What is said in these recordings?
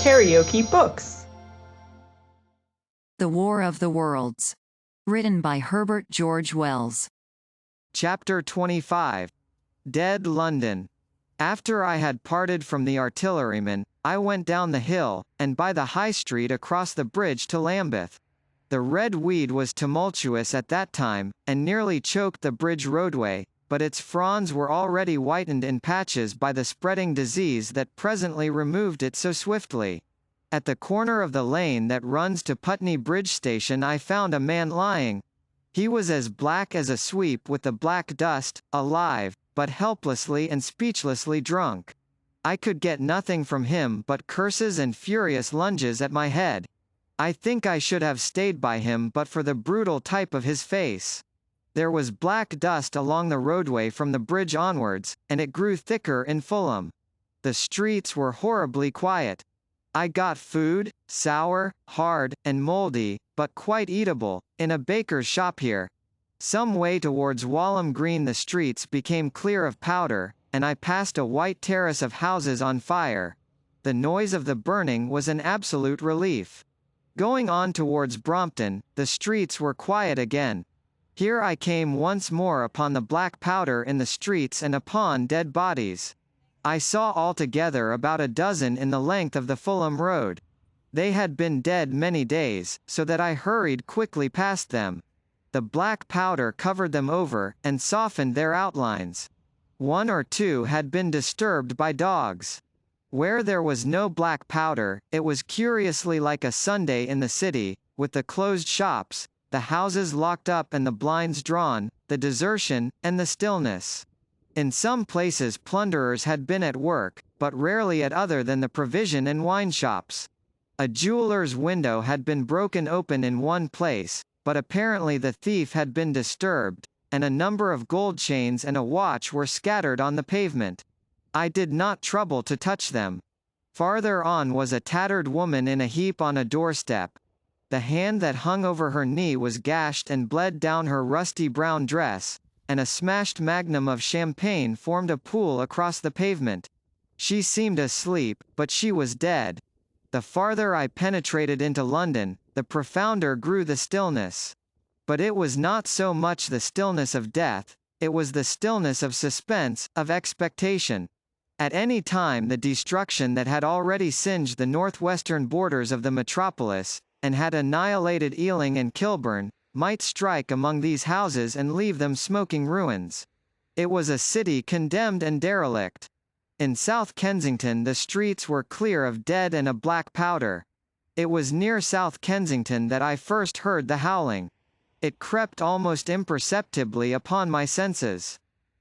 KaraokeBooks. The War of the Worlds. Written by Herbert George Wells. Chapter 25. Dead London. After I had parted from the artilleryman, I went down the hill, and by the High Street across the bridge to Lambeth. The red weed was tumultuous at that time, and nearly choked the bridge roadway, but its fronds were already whitened in patches by the spreading disease that presently removed it so swiftly. At the corner of the lane that runs to Putney Bridge Station I found a man lying. He was as black as a sweep with the black dust, alive, but helplessly and speechlessly drunk. I could get nothing from him but curses and furious lunges at my head. I think I should have stayed by him but for the brutal type of his face. There was black dust along the roadway from the bridge onwards, and it grew thicker in Fulham. The streets were horribly quiet. I got food, sour, hard, and mouldy, but quite eatable, in a baker's shop here. Some way towards Walham Green the streets became clear of powder, and I passed a white terrace of houses on fire. The noise of the burning was an absolute relief. Going on towards Brompton, the streets were quiet again. Here I came once more upon the black powder in the streets and upon dead bodies. I saw altogether about a dozen in the length of the Fulham road. They had been dead many days, so that I hurried quickly past them. The black powder covered them over, and softened their outlines. One or two had been disturbed by dogs. Where there was no black powder, it was curiously like a Sunday in the city, with the closed shops, the houses locked up and the blinds drawn, the desertion, and the stillness. In some places plunderers had been at work, but rarely at other than the provision and wine shops. A jeweller's window had been broken open in one place, but apparently the thief had been disturbed, and a number of gold chains and a watch were scattered on the pavement. I did not trouble to touch them. Farther on was a tattered woman in a heap on a doorstep. The hand that hung over her knee was gashed and bled down her rusty brown dress, and a smashed magnum of champagne formed a pool across the pavement. She seemed asleep, but she was dead. The farther I penetrated into London, the profounder grew the stillness. But it was not so much the stillness of death, it was the stillness of suspense, of expectation. At any time the destruction that had already singed the northwestern borders of the metropolis, and had annihilated Ealing and Kilburn, might strike among these houses and leave them smoking ruins. It was a city condemned and derelict. In South Kensington the streets were clear of dead and a black powder. It was near South Kensington that I first heard the howling. It crept almost imperceptibly upon my senses.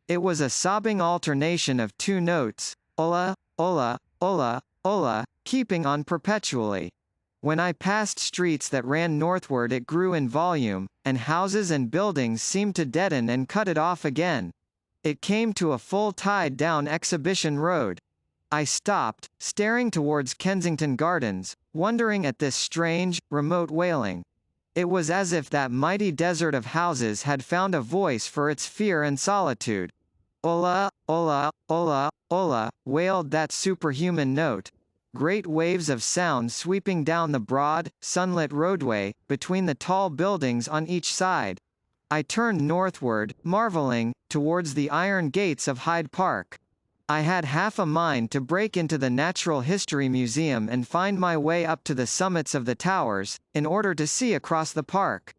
It was a sobbing alternation of two notes, ola, ola, ola, ola, keeping on perpetually. When I passed streets that ran northward it grew in volume, and houses and buildings seemed to deaden and cut it off again. It came to a full tide down Exhibition Road. I stopped, staring towards Kensington Gardens, wondering at this strange, remote wailing. It was as if that mighty desert of houses had found a voice for its fear and solitude. Ola, ola, ola, ola, wailed that superhuman note. Great waves of sound sweeping down the broad, sunlit roadway, between the tall buildings on each side. I turned northward, marvelling, towards the iron gates of Hyde Park. I had half a mind to break into the Natural History Museum and find my way up to the summits of the towers, in order to see across the park.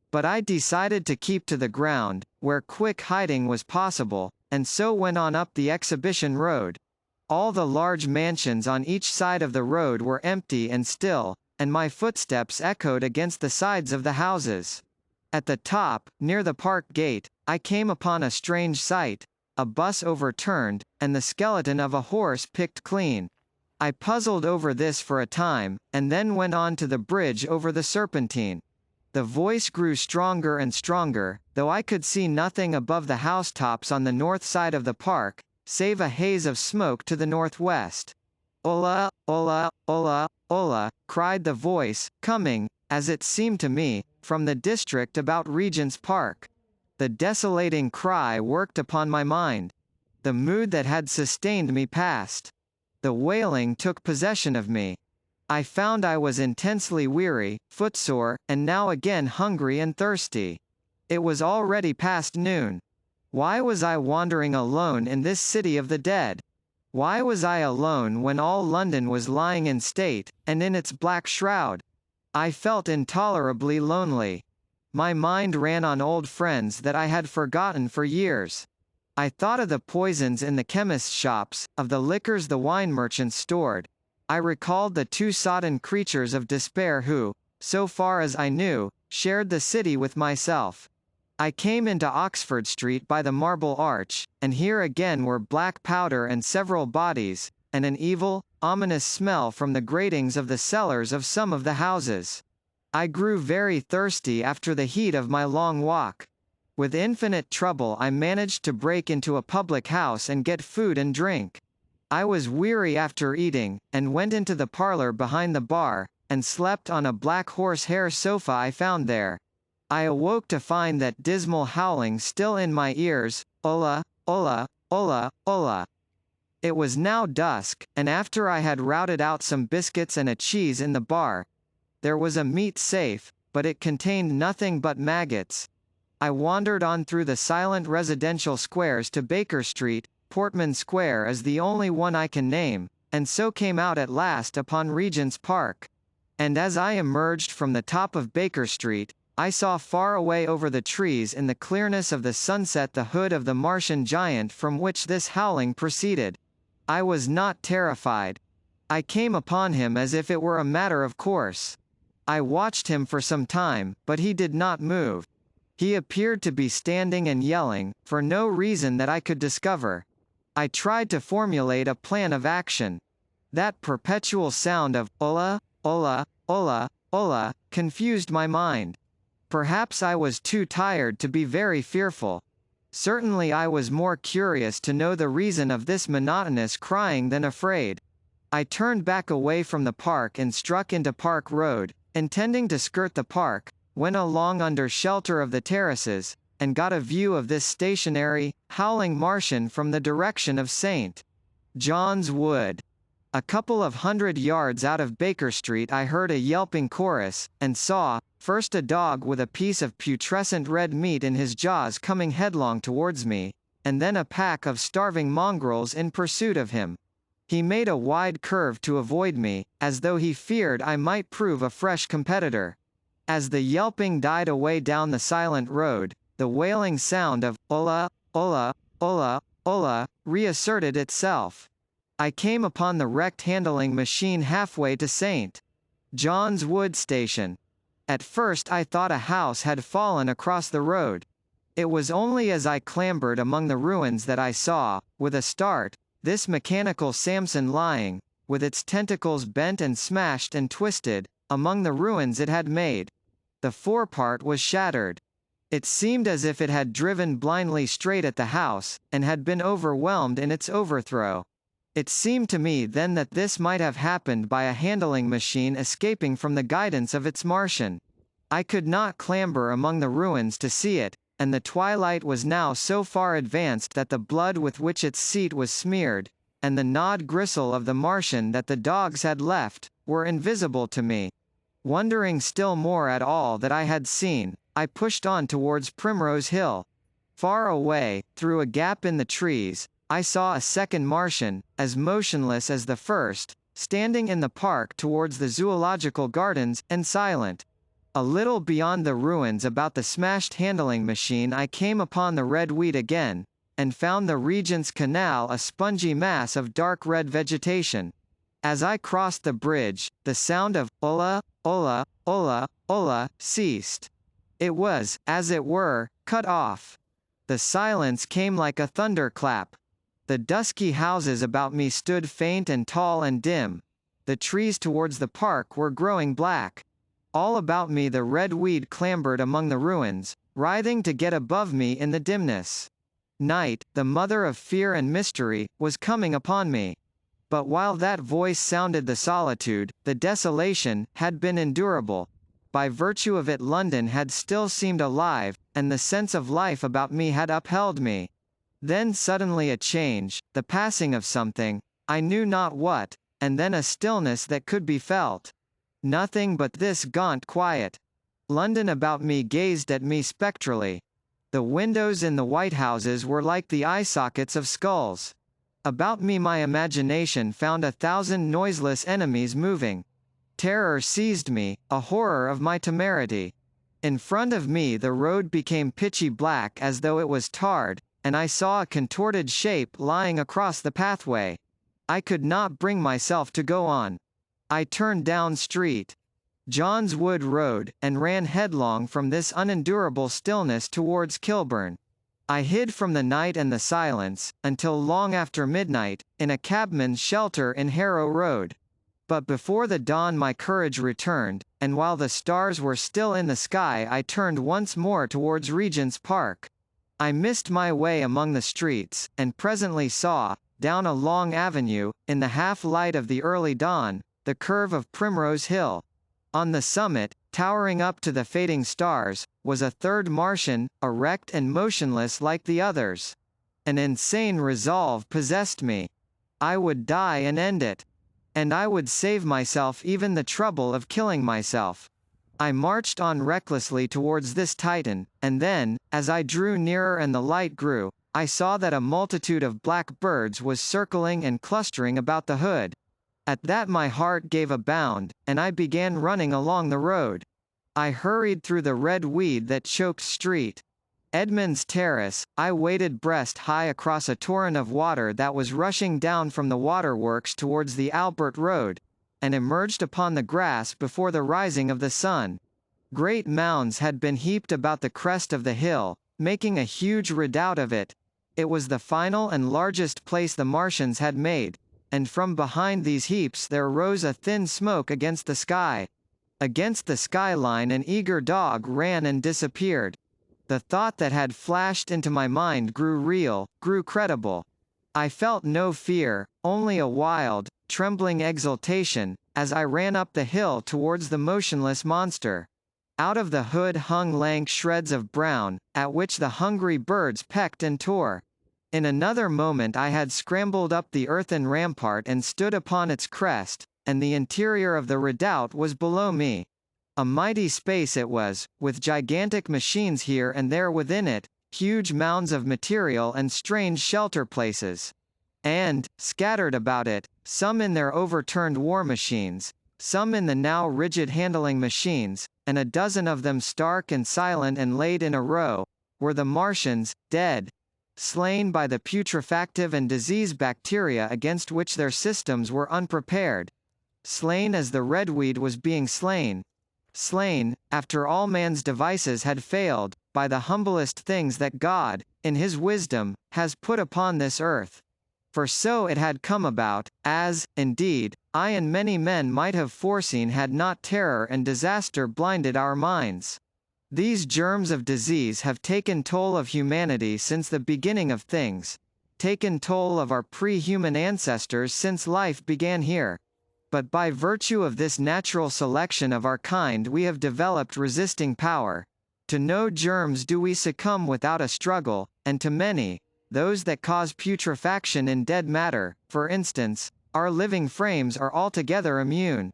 But I decided to keep to the ground, where quick hiding was possible, and so went on up the Exhibition Road. All the large mansions on each side of the road were empty and still, and my footsteps echoed against the sides of the houses. At the top, near the park gate, I came upon a strange sight, a bus overturned, and the skeleton of a horse picked clean. I puzzled over this for a time, and then went on to the bridge over the Serpentine. The voice grew stronger and stronger, though I could see nothing above the housetops on the north side of the park, save a haze of smoke to the northwest. Ola, ola, ola, ola, cried the voice, coming, as it seemed to me, from the district about Regent's Park. The desolating cry worked upon my mind. The mood that had sustained me passed. The wailing took possession of me. I found I was intensely weary, footsore, and now again hungry and thirsty. It was already past noon. Why was I wandering alone in this city of the dead? Why was I alone when all London was lying in state, and in its black shroud? I felt intolerably lonely. My mind ran on old friends that I had forgotten for years. I thought of the poisons in the chemist's shops, of the liquors the wine merchants stored. I recalled the two sodden creatures of despair who, so far as I knew, shared the city with myself. I came into Oxford Street by the Marble Arch, and here again were black powder and several bodies, and an evil, ominous smell from the gratings of the cellars of some of the houses. I grew very thirsty after the heat of my long walk. With infinite trouble I managed to break into a public house and get food and drink. I was weary after eating, and went into the parlour behind the bar, and slept on a black horsehair sofa I found there. I awoke to find that dismal howling still in my ears, "Ola, ola, ola, ola." It was now dusk, and after I had routed out some biscuits and a cheese in the bar, there was a meat safe, but it contained nothing but maggots. I wandered on through the silent residential squares to Baker Street. Portman Square is the only one I can name, and so came out at last upon Regent's Park. And as I emerged from the top of Baker Street, I saw far away over the trees in the clearness of the sunset the hood of the Martian giant from which this howling proceeded. I was not terrified. I came upon him as if it were a matter of course. I watched him for some time, but he did not move. He appeared to be standing and yelling, for no reason that I could discover. I tried to formulate a plan of action. That perpetual sound of "ola, ola, ola, ola" confused my mind. Perhaps I was too tired to be very fearful. Certainly I was more curious to know the reason of this monotonous crying than afraid. I turned back away from the park and struck into Park Road, intending to skirt the park, went along under shelter of the terraces, and got a view of this stationary, howling Martian from the direction of St. John's Wood. A couple of 100 yards out of Baker Street I heard a yelping chorus, and saw, first a dog with a piece of putrescent red meat in his jaws coming headlong towards me, and then a pack of starving mongrels in pursuit of him. He made a wide curve to avoid me, as though he feared I might prove a fresh competitor. As the yelping died away down the silent road, the wailing sound of "ola, ola, ola, ola" reasserted itself. I came upon the wrecked handling machine halfway to St. John's Wood Station. At first I thought a house had fallen across the road. It was only as I clambered among the ruins that I saw, with a start, this mechanical Samson lying, with its tentacles bent and smashed and twisted, among the ruins it had made. The forepart was shattered. It seemed as if it had driven blindly straight at the house, and had been overwhelmed in its overthrow. It seemed to me then that this might have happened by a handling machine escaping from the guidance of its Martian. I could not clamber among the ruins to see it, and the twilight was now so far advanced that the blood with which its seat was smeared, and the gnawed gristle of the Martian that the dogs had left, were invisible to me. Wondering still more at all that I had seen, I pushed on towards Primrose Hill. Far away, through a gap in the trees, I saw a second Martian, as motionless as the first, standing in the park towards the zoological gardens, and silent. A little beyond the ruins about the smashed handling machine I came upon the red weed again, and found the Regent's Canal a spongy mass of dark red vegetation. As I crossed the bridge, the sound of "ola, ola, ola, ola" ceased. It was, as it were, cut off. The silence came like a thunderclap. The dusky houses about me stood faint and tall and dim. The trees towards the park were growing black. All about me the red weed clambered among the ruins, writhing to get above me in the dimness. Night, the mother of fear and mystery, was coming upon me. But while that voice sounded the solitude, the desolation, had been endurable. By virtue of it London had still seemed alive, and the sense of life about me had upheld me. Then suddenly a change, the passing of something, I knew not what, and then a stillness that could be felt. Nothing but this gaunt quiet. London about me gazed at me spectrally. The windows in the White Houses were like the eye sockets of skulls. About me my imagination found 1,000 noiseless enemies moving. Terror seized me, a horror of my temerity. In front of me the road became pitchy black as though it was tarred, and I saw a contorted shape lying across the pathway. I could not bring myself to go on. I turned down street. John's Wood Road, and ran headlong from this unendurable stillness towards Kilburn. I hid from the night and the silence, until long after midnight, in a cabman's shelter in Harrow Road. But before the dawn my courage returned, and while the stars were still in the sky I turned once more towards Regent's Park. I missed my way among the streets, and presently saw, down a long avenue, in the half-light of the early dawn, the curve of Primrose Hill. On the summit, towering up to the fading stars, was a third Martian, erect and motionless like the others. An insane resolve possessed me. I would die and end it. And I would save myself even the trouble of killing myself. I marched on recklessly towards this Titan, and then, as I drew nearer and the light grew, I saw that a multitude of black birds was circling and clustering about the hood. At that my heart gave a bound, and I began running along the road. I hurried through the red weed that choked street. Edmund's Terrace, I waded breast high across a torrent of water that was rushing down from the waterworks towards the Albert Road, and emerged upon the grass before the rising of the sun. Great mounds had been heaped about the crest of the hill, making a huge redoubt of it. It was the final and largest place the Martians had made, and from behind these heaps there rose a thin smoke against the sky. Against the skyline an eager dog ran and disappeared. The thought that had flashed into my mind grew real, grew credible. I felt no fear, only a wild, trembling exultation, as I ran up the hill towards the motionless monster. Out of the hood hung lank shreds of brown, at which the hungry birds pecked and tore. In another moment I had scrambled up the earthen rampart and stood upon its crest, and the interior of the redoubt was below me. A mighty space it was, with gigantic machines here and there within it, huge mounds of material and strange shelter places. And, scattered about it, some in their overturned war machines, some in the now rigid handling machines, and a dozen of them stark and silent and laid in a row, were the Martians, dead, slain by the putrefactive and disease bacteria against which their systems were unprepared. Slain as the redweed was being slain. Slain, after all man's devices had failed, by the humblest things that God, in his wisdom, has put upon this earth. For so it had come about, as, indeed, I and many men might have foreseen had not terror and disaster blinded our minds. These germs of disease have taken toll of humanity since the beginning of things, taken toll of our pre-human ancestors since life began here. But by virtue of this natural selection of our kind we have developed resisting power. To no germs do we succumb without a struggle, and to many, those that cause putrefaction in dead matter, for instance, our living frames are altogether immune.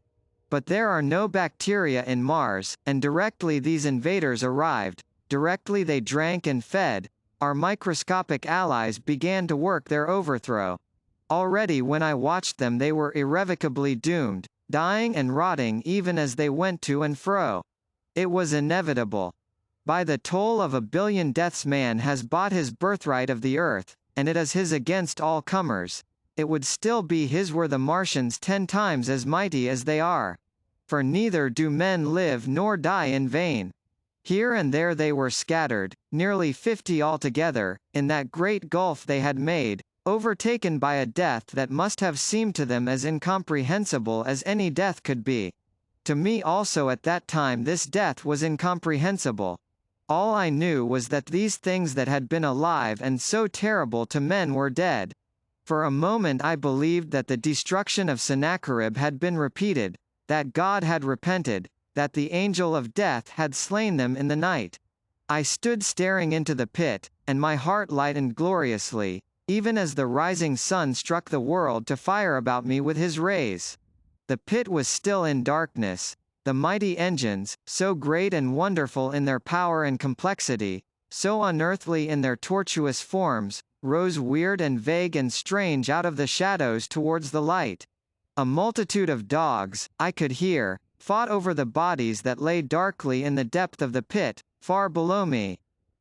But there are no bacteria in Mars, and directly these invaders arrived, directly they drank and fed, our microscopic allies began to work their overthrow. Already when I watched them they were irrevocably doomed, dying and rotting even as they went to and fro. It was inevitable. By the toll of 1 billion deaths man has bought his birthright of the earth, and it is his against all comers. It would still be his were the Martians 10 times as mighty as they are. For neither do men live nor die in vain. Here and there they were scattered, nearly 50 altogether, in that great gulf they had made, overtaken by a death that must have seemed to them as incomprehensible as any death could be. To me also at that time this death was incomprehensible. All I knew was that these things that had been alive and so terrible to men were dead. For a moment I believed that the destruction of Sennacherib had been repeated, that God had repented, that the angel of death had slain them in the night. I stood staring into the pit, and my heart lightened gloriously, even as the rising sun struck the world to fire about me with his rays. The pit was still in darkness. The mighty engines, so great and wonderful in their power and complexity, so unearthly in their tortuous forms, rose weird and vague and strange out of the shadows towards the light. A multitude of dogs, I could hear, fought over the bodies that lay darkly in the depth of the pit, far below me.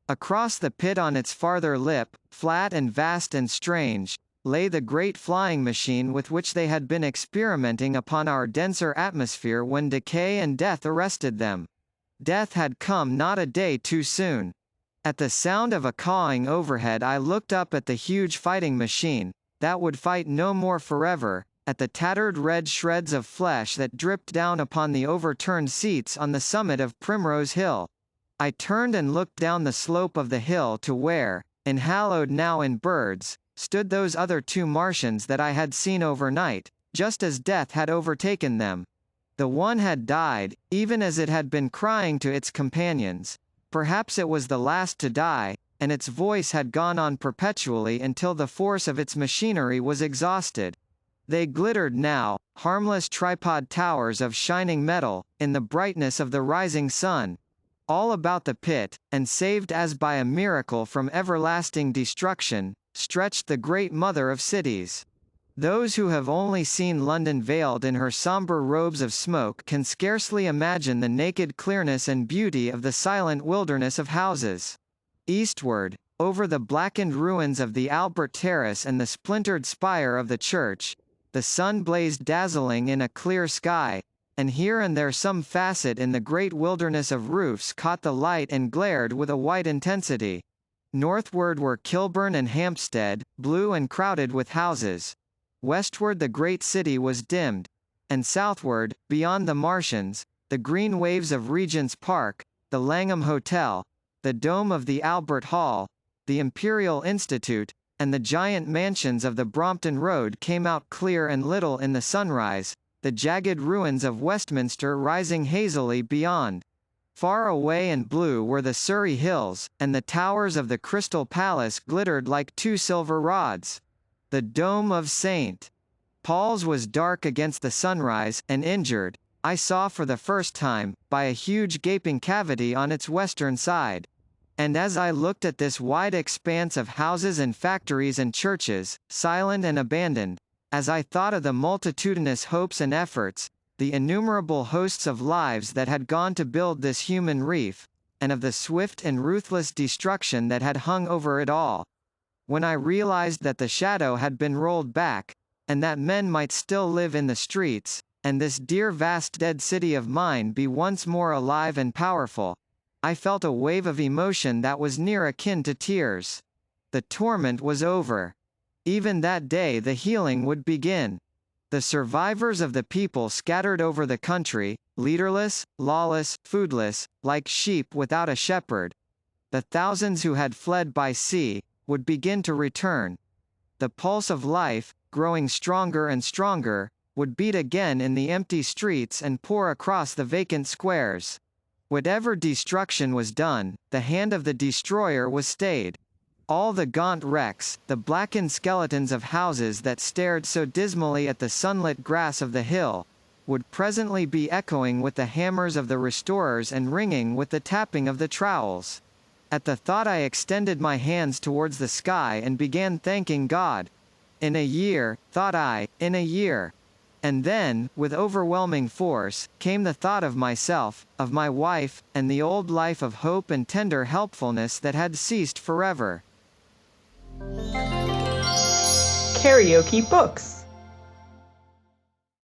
Across the pit on its farther lip, flat and vast and strange, lay the great flying machine with which they had been experimenting upon our denser atmosphere when decay and death arrested them. Death had come not a day too soon. At the sound of a cawing overhead I looked up at the huge fighting machine, that would fight no more forever, at the tattered red shreds of flesh that dripped down upon the overturned seats on the summit of Primrose Hill. I turned and looked down the slope of the hill to where, enhaloed now in birds, stood those other two Martians that I had seen overnight, just as death had overtaken them. The one had died, even as it had been crying to its companions. Perhaps it was the last to die, and its voice had gone on perpetually until the force of its machinery was exhausted. They glittered now, harmless tripod towers of shining metal, in the brightness of the rising sun. All about the pit, and saved as by a miracle from everlasting destruction, stretched the great mother of cities. Those who have only seen London veiled in her sombre robes of smoke can scarcely imagine the naked clearness and beauty of the silent wilderness of houses. Eastward, over the blackened ruins of the Albert Terrace and the splintered spire of the church, the sun blazed dazzling in a clear sky, and here and there some facet in the great wilderness of roofs caught the light and glared with a white intensity. Northward were Kilburn and Hampstead, blue and crowded with houses. Westward the great city was dimmed. And southward, beyond the Martians, the green waves of Regent's Park, the Langham Hotel, the dome of the Albert Hall, the Imperial Institute, and the giant mansions of the Brompton Road came out clear and little in the sunrise, the jagged ruins of Westminster rising hazily beyond. Far away and blue were the Surrey Hills, and the towers of the Crystal Palace glittered like two silver rods. The dome of St. Paul's was dark against the sunrise, and injured, I saw for the first time, by a huge gaping cavity on its western side. And as I looked at this wide expanse of houses and factories and churches, silent and abandoned, as I thought of the multitudinous hopes and efforts, the innumerable hosts of lives that had gone to build this human reef, and of the swift and ruthless destruction that had hung over it all. When I realized that the shadow had been rolled back, and that men might still live in the streets, and this dear vast dead city of mine be once more alive and powerful, I felt a wave of emotion that was near akin to tears. The torment was over. Even that day the healing would begin. The survivors of the people scattered over the country, leaderless, lawless, foodless, like sheep without a shepherd. The thousands who had fled by sea, would begin to return. The pulse of life, growing stronger and stronger, would beat again in the empty streets and pour across the vacant squares. Whatever destruction was done, the hand of the destroyer was stayed. All the gaunt wrecks, the blackened skeletons of houses that stared so dismally at the sunlit grass of the hill, would presently be echoing with the hammers of the restorers and ringing with the tapping of the trowels. At the thought I extended my hands towards the sky and began thanking God. In a year, thought I, in a year. And then, with overwhelming force, came the thought of myself, of my wife, and the old life of hope and tender helpfulness that had ceased forever. KaraokeBooks.